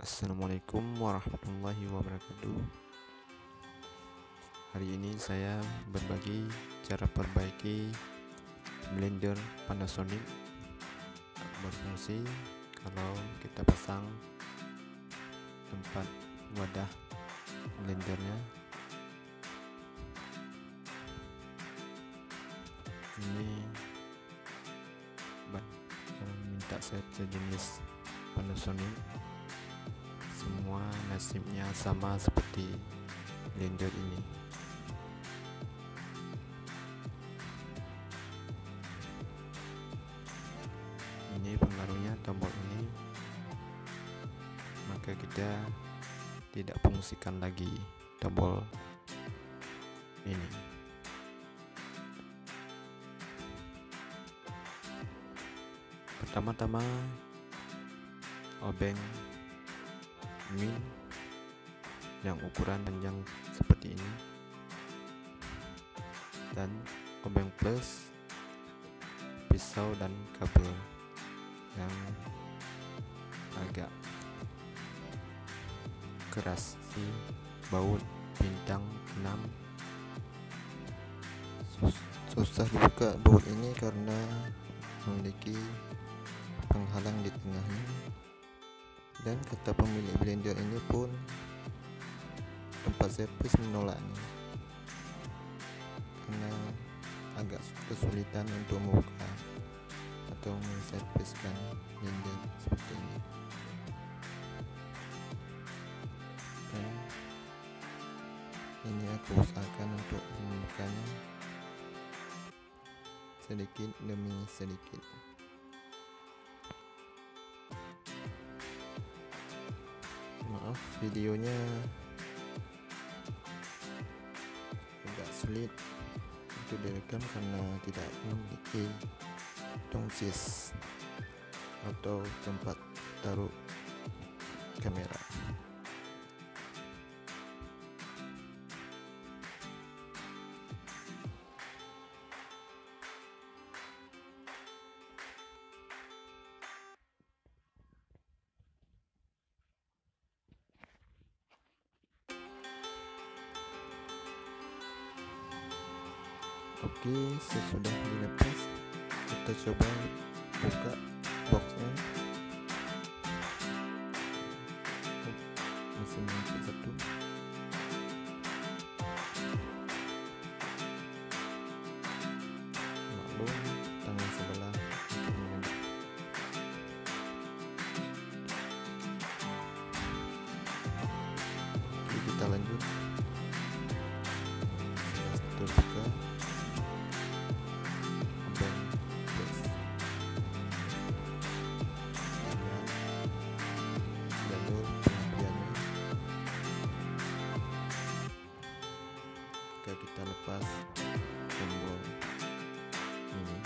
Assalamualaikum warahmatullahi wabarakatuh. Hari ini saya berbagi cara perbaiki blender Panasonic berfungsi kalau kita pasang tempat wadah blendernya. Ini minta set sejenis Panasonic. Semua nasibnya sama seperti blender ini. Ini pengaruhnya tombol ini, maka kita tidak fungsikan lagi tombol ini. Pertama-tama obeng min yang ukuran panjang seperti ini, dan obeng plus pisau dan kabel yang agak keras di baut bintang 6. Susah dibuka baut ini karena memiliki penghalang di tengahnya, dan kata pemilik blender ini pun tempat servis menolaknya karena agak kesulitan untuk membuka atau menserviskan blender seperti ini. Dan ini aku usahakan untuk membukanya sedikit demi sedikit. Maaf, videonya agak sulit untuk direkam karena tidak memiliki tongsis atau tempat taruh kamera. Oke, sesudah dilepas, kita coba buka boxnya. Mesin yang satu. Maklum, tangan sebelah untuk mengaduk. Oke, kita lanjut. Terbuka. Kita lepas tombol ini.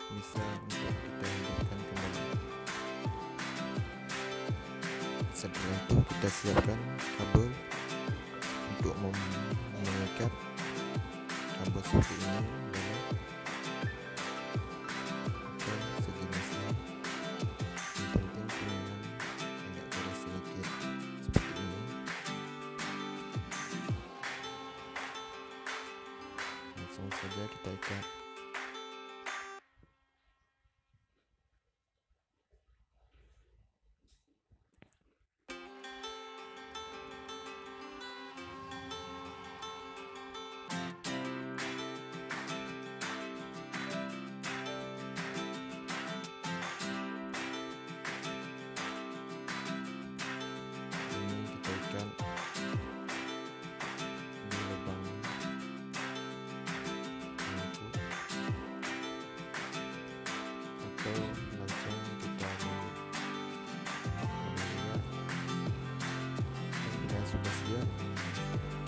Bisa untuk kita hidupkan kembali. Setelah itu kita siapkan kabel untuk mengikat kabel seperti ini atau sejenisnya. Yang penting pilihan agak keras sedikit seperti ini. Langsung saja kita ikat. so langsung kita melihat. Dan bila sudah siap,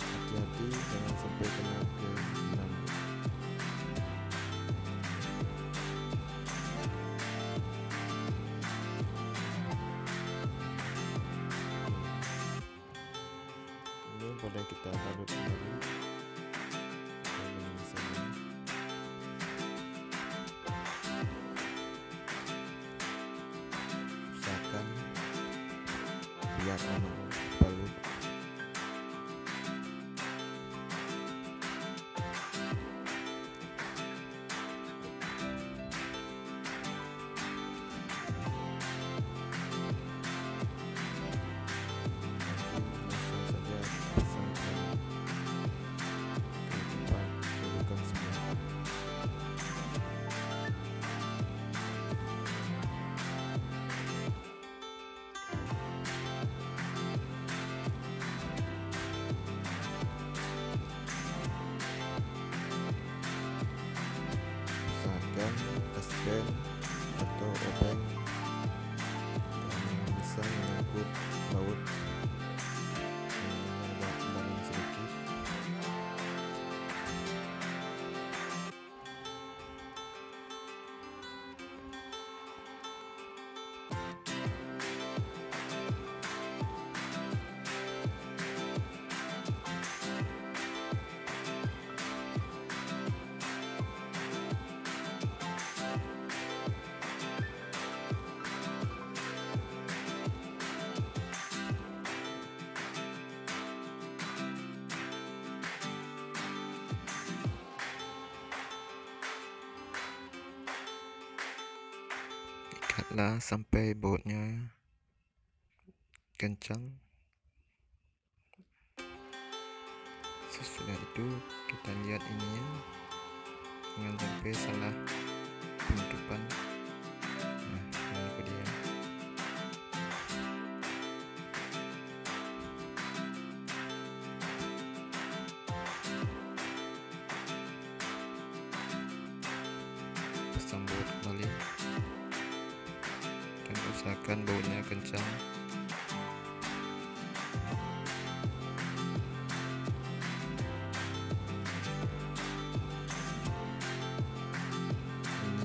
hati-hati jangan sampai kena ke rambut. Ini boleh kita balut kembali. Usahakan biar aman balut. Langsung saja pasangkan ke depan belakang semua. Usahakan tasband atau obeng yang bisa mengangkut baut yang agak bangun sedikit. Ikatlah sampai bautnya kencang. Sesudah itu kita lihat ininya, jangan sampai salah penutupan. Nah, ini dia. Pasang baut kembali dan usahakan bautnya kencang.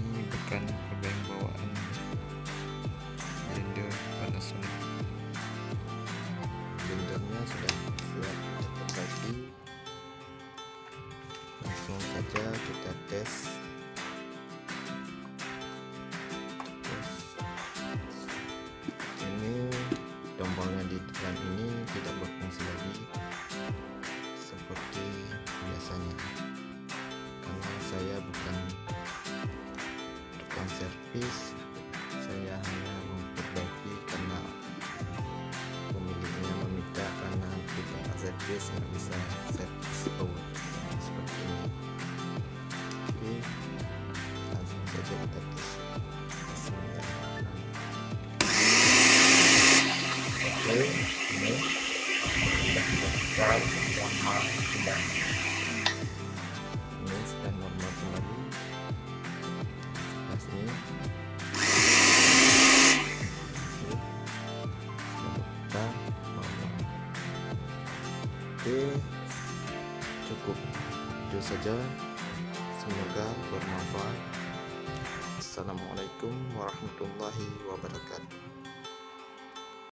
Ini bukan obeng bawaan blender Panasonic. Blendernya sudah siap terbagi. Langsung saja kita tes. Ini tombolnya di depan ini tidak berfungsi lagi seperti biasanya, karena saya bukan tukang servis. Saya hanya memperbaiki karena pemiliknya meminta, karena tukang servis nggak bisa servis baut seperti ini. Oke, langsung saja kita tes. Oke, ini sudah selesai, normal kembali. Ini sudah normal kembali. Pas ini sudah normal. Oke, cukup itu saja. Semoga bermanfaat. Assalamualaikum warahmatullahi wabarakatuh.